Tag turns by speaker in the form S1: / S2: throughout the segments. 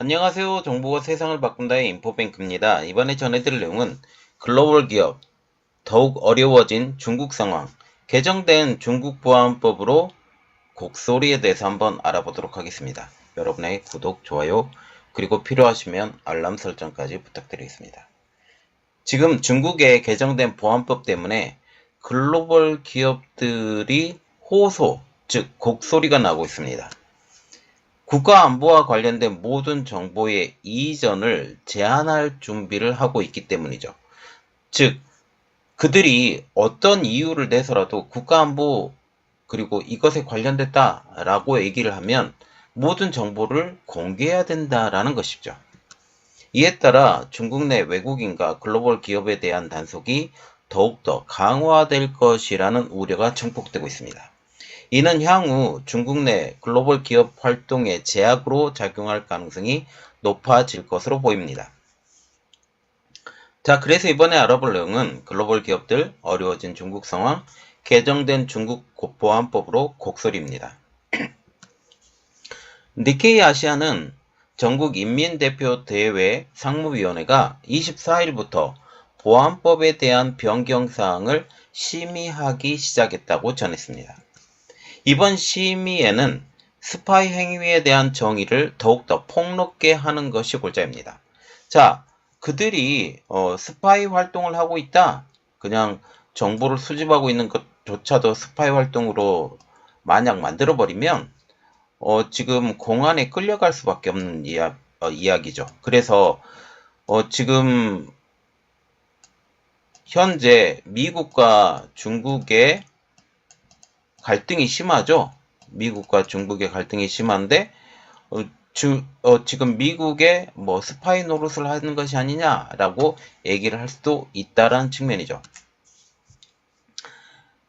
S1: 안녕하세요. 정보가 세상을 바꾼다의 인포뱅크입니다. 이번에 전해드릴 내용은 글로벌 기업, 더욱 어려워진 중국 상황, 개정된 중국 보안법으로 곡소리에 대해서 한번 알아보도록 하겠습니다. 여러분의 구독, 좋아요, 그리고 필요하시면 알람 설정까지 부탁드리겠습니다. 지금 중국의 개정된 보안법 때문에 글로벌 기업들이 호소, 즉 곡소리가 나고 있습니다. 국가 안보와 관련된 모든 정보의 이전을 제한할 준비를 하고 있기 때문이죠. 즉, 그들이 어떤 이유를 내서라도 국가 안보 그리고 이것에 관련됐다라고 얘기를 하면 모든 정보를 공개해야 된다라는 것이죠. 이에 따라 중국 내 외국인과 글로벌 기업에 대한 단속이 더욱더 강화될 것이라는 우려가 증폭되고 있습니다. 이는 향후 중국 내 글로벌 기업 활동에 제약으로 작용할 가능성이 높아질 것으로 보입니다. 자, 그래서 이번에 알아볼 내용은 글로벌 기업들 어려워진 중국 상황, 개정된 중국 보안법으로 곡소리입니다. 니케이 아시아는 전국 인민대표대회 상무위원회가 24일부터 보안법에 대한 변경사항을 심의하기 시작했다고 전했습니다. 이번 심의에는 스파이 행위에 대한 정의를 더욱더 폭넓게 하는 것이 골자입니다. 자, 그들이 스파이 활동을 하고 있다. 그냥 정보를 수집하고 있는 것조차도 스파이 활동으로 만약 만들어버리면 지금 공안에 끌려갈 수밖에 없는 이야기죠. 그래서 지금 현재 미국과 중국의 갈등이 심하죠. 미국과 중국의 갈등이 심한데 지금 미국의 스파이 노릇을 하는 것이 아니냐라고 얘기를 할 수도 있다라는 측면이죠.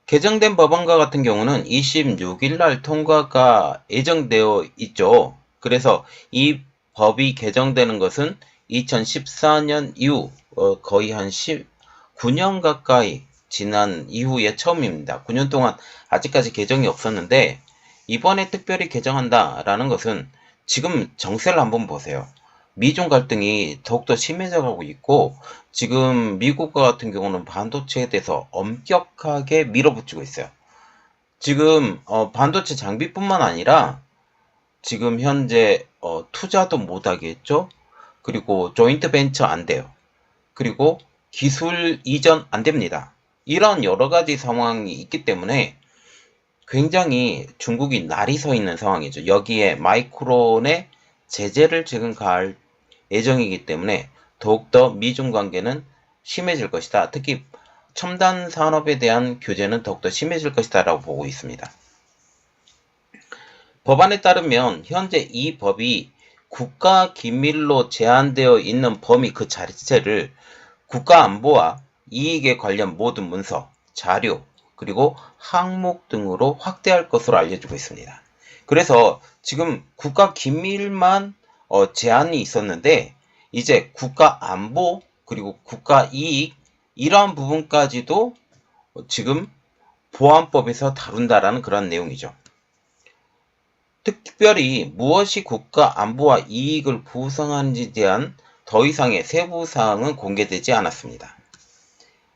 S1: 개정된 법안과 같은 경우는 26일 날 통과가 예정되어 있죠. 그래서 이 법이 개정되는 것은 2014년 이후 거의 한 19년 가까이 지난 이후에 처음입니다. 9년 동안 아직까지 개정이 없었는데 이번에 특별히 개정한다라는 것은 지금 정세를 한번 보세요. 미중 갈등이 더욱더 심해져 가고 있고 지금 미국과 같은 경우는 반도체에 대해서 엄격하게 밀어붙이고 있어요. 지금 반도체 장비뿐만 아니라 지금 현재 투자도 못하게 했죠. 그리고 조인트 벤처 안 돼요. 그리고 기술 이전 안 됩니다. 이런 여러 가지 상황이 있기 때문에 굉장히 중국이 날이 서 있는 상황이죠. 여기에 마이크론의 제재를 지금 가할 예정이기 때문에 더욱더 미중 관계는 심해질 것이다. 특히 첨단 산업에 대한 규제는 더욱더 심해질 것이다 라고 보고 있습니다. 법안에 따르면 현재 이 법이 국가 기밀로 제한되어 있는 범위 그 자체를 국가 안보와 이익에 관련 모든 문서, 자료, 그리고 항목 등으로 확대할 것으로 알려지고 있습니다. 그래서 지금 국가 기밀만 제한이 있었는데 이제 국가 안보 그리고 국가 이익 이러한 부분까지도 지금 보안법에서 다룬다라는 그런 내용이죠. 특별히 무엇이 국가 안보와 이익을 구성하는지에 대한 더 이상의 세부 사항은 공개되지 않았습니다.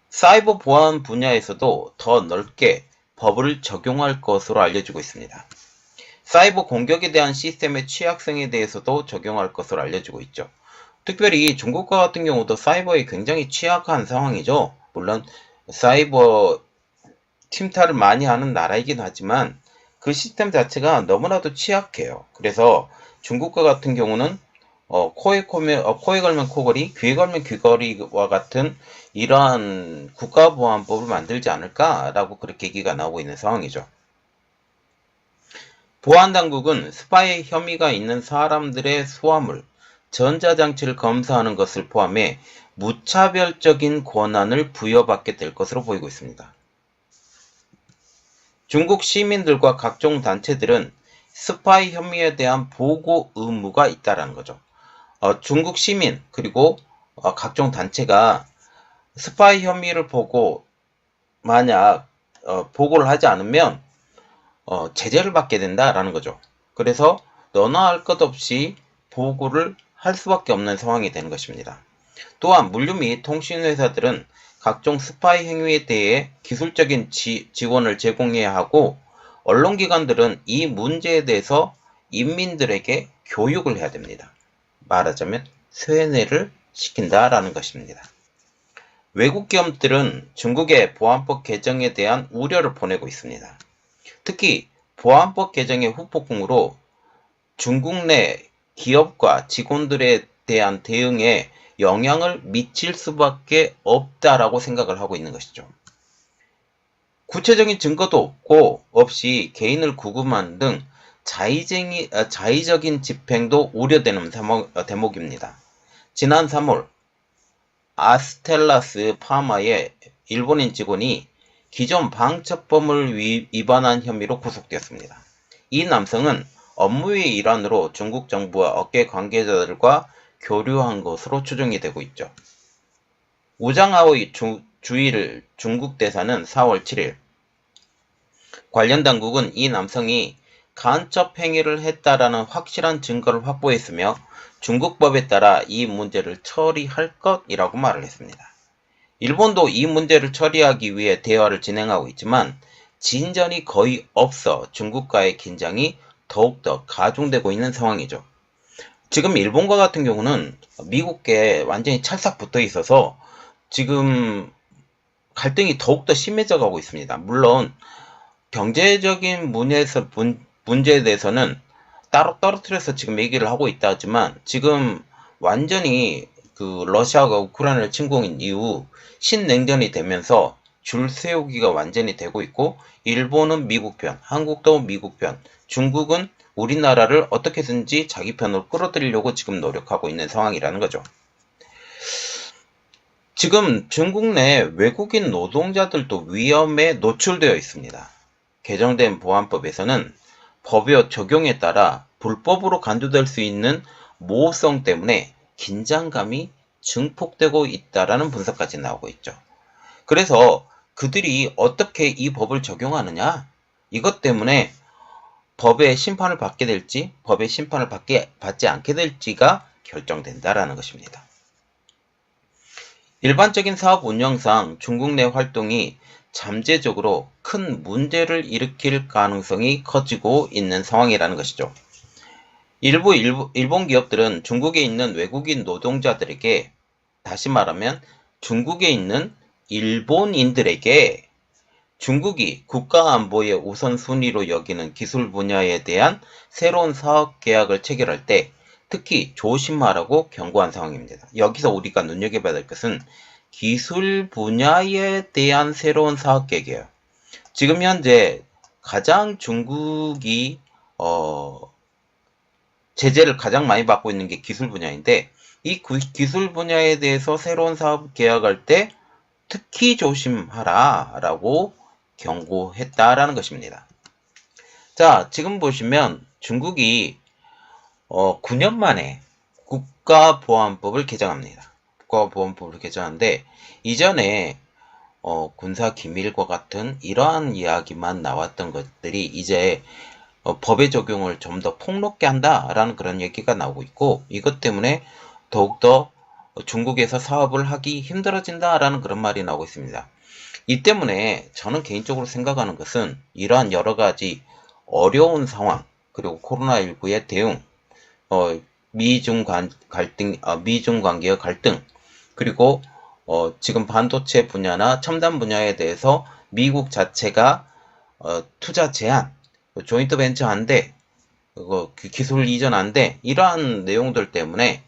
S1: 사이버 보안 분야에서도 더 넓게 법을 적용할 것으로 알려지고 있습니다. 사이버 공격에 대한 시스템의 취약성에 대해서도 적용할 것으로 알려지고 있죠. 특별히 중국과 같은 경우도 사이버에 굉장히 취약한 상황이죠. 물론 사이버 침탈을 많이 하는 나라이긴 하지만 그 시스템 자체가 너무나도 취약해요. 그래서 중국과 같은 경우는 코에 걸면 코걸이, 귀에 걸면 귀걸이와 같은 이러한 국가보안법을 만들지 않을까라고 그렇게 얘기가 나오고 있는 상황이죠. 보안당국은 스파이 혐의가 있는 사람들의 소화물, 전자장치를 검사하는 것을 포함해 무차별적인 권한을 부여받게 될 것으로 보이고 있습니다. 중국 시민들과 각종 단체들은 스파이 혐의에 대한 보고 의무가 있다는 거죠. 중국 시민 그리고 각종 단체가 스파이 혐의를 보고 만약 보고를 하지 않으면 제재를 받게 된다라는 거죠. 그래서 너나 할 것 없이 보고를 할 수밖에 없는 상황이 되는 것입니다. 또한 물류 및 통신회사들은 각종 스파이 행위에 대해 기술적인 지원을 제공해야 하고, 언론기관들은 이 문제에 대해서 인민들에게 교육을 해야 됩니다. 말하자면 세뇌를 시킨다라는 것입니다. 외국 기업들은 중국의 보안법 개정에 대한 우려를 보내고 있습니다. 특히 보안법 개정의 후폭풍으로 중국 내 기업과 직원들에 대한 대응에 영향을 미칠 수밖에 없다라고 생각을 하고 있는 것이죠. 구체적인 증거도 없이 개인을 구금하는 등 자의적인 집행도 우려되는 대목입니다. 지난 3월 아스텔라스 파마의 일본인 직원이 기존 방첩법을 위반한 혐의로 구속되었습니다. 이 남성은 업무의 일환으로 중국 정부와 업계 관계자들과 교류한 것으로 추정이 되고 있죠. 우장하오이 주일 중국 대사는 4월 7일 관련 당국은 이 남성이 간첩 행위를 했다라는 확실한 증거를 확보했으며 중국법에 따라 이 문제를 처리할 것이라고 말을 했습니다. 일본도 이 문제를 처리하기 위해 대화를 진행하고 있지만 진전이 거의 없어 중국과의 긴장이 더욱더 가중되고 있는 상황이죠. 지금 일본과 같은 경우는 미국께 완전히 찰싹 붙어 있어서 지금 갈등이 더욱더 심해져 가고 있습니다. 물론 경제적인 문제에 대해서는 따로 떨어뜨려서 지금 얘기를 하고 있다 하지만, 지금 완전히 러시아가 우크라이나를 침공한 이후 신냉전이 되면서 줄 세우기가 완전히 되고 있고, 일본은 미국 편, 한국도 미국 편, 중국은 우리나라를 어떻게든지 자기 편으로 끌어들이려고 지금 노력하고 있는 상황이라는 거죠. 지금 중국 내 외국인 노동자들도 위험에 노출되어 있습니다. 개정된 보안법에서는 법의 적용에 따라 불법으로 간주될 수 있는 모호성 때문에 긴장감이 증폭되고 있다라는 분석까지 나오고 있죠. 그래서 그들이 어떻게 이 법을 적용하느냐, 이것 때문에 법의 심판을 받게 될지 법의 심판을 받지 않게 될지가 결정된다라는 것입니다. 일반적인 사업 운영상 중국 내 활동이 잠재적으로 큰 문제를 일으킬 가능성이 커지고 있는 상황이라는 것이죠. 일본 기업들은 중국에 있는 외국인 노동자들에게, 다시 말하면 중국에 있는 일본인들에게 중국이 국가 안보의 우선순위로 여기는 기술 분야에 대한 새로운 사업 계약을 체결할 때 특히 조심하라고 경고한 상황입니다. 여기서 우리가 눈여겨봐야 될 것은 기술 분야에 대한 새로운 사업 계획이에요. 지금 현재 가장 중국이 제재를 가장 많이 받고 있는 게 기술 분야인데, 이 기술 분야에 대해서 새로운 사업 계약할 때 특히 조심하라 라고 경고했다라는 것입니다. 자, 지금 보시면 중국이 9년 만에 국가보안법을 개정합니다. 국가보안법을 개정하는데, 이전에 군사기밀과 같은 이러한 이야기만 나왔던 것들이 이제 법의 적용을 좀 더 폭넓게 한다라는 그런 얘기가 나오고 있고, 이것 때문에 더욱더 중국에서 사업을 하기 힘들어진다라는 그런 말이 나오고 있습니다. 이 때문에 저는 개인적으로 생각하는 것은 이러한 여러 가지 어려운 상황, 그리고 코로나19의 대응, 미중 관계의 갈등, 그리고 지금 반도체 분야나 첨단 분야에 대해서 미국 자체가 투자 제한, 조인트 벤처 안 돼, 기술 이전 안 돼, 이러한 내용들 때문에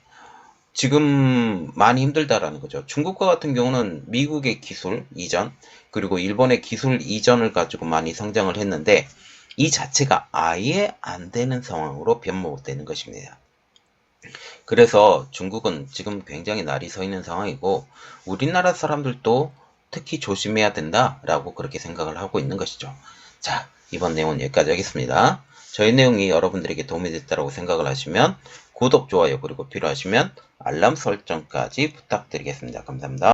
S1: 지금 많이 힘들다라는 거죠. 중국과 같은 경우는 미국의 기술 이전, 그리고 일본의 기술 이전을 가지고 많이 성장을 했는데, 이 자체가 아예 안 되는 상황으로 변모되는 것입니다. 그래서 중국은 지금 굉장히 날이 서 있는 상황이고, 우리나라 사람들도 특히 조심해야 된다라고 그렇게 생각을 하고 있는 것이죠. 자, 이번 내용은 여기까지 하겠습니다. 저희 내용이 여러분들에게 도움이 됐다고 생각을 하시면 구독, 좋아요, 그리고 필요하시면 알람 설정까지 부탁드리겠습니다. 감사합니다.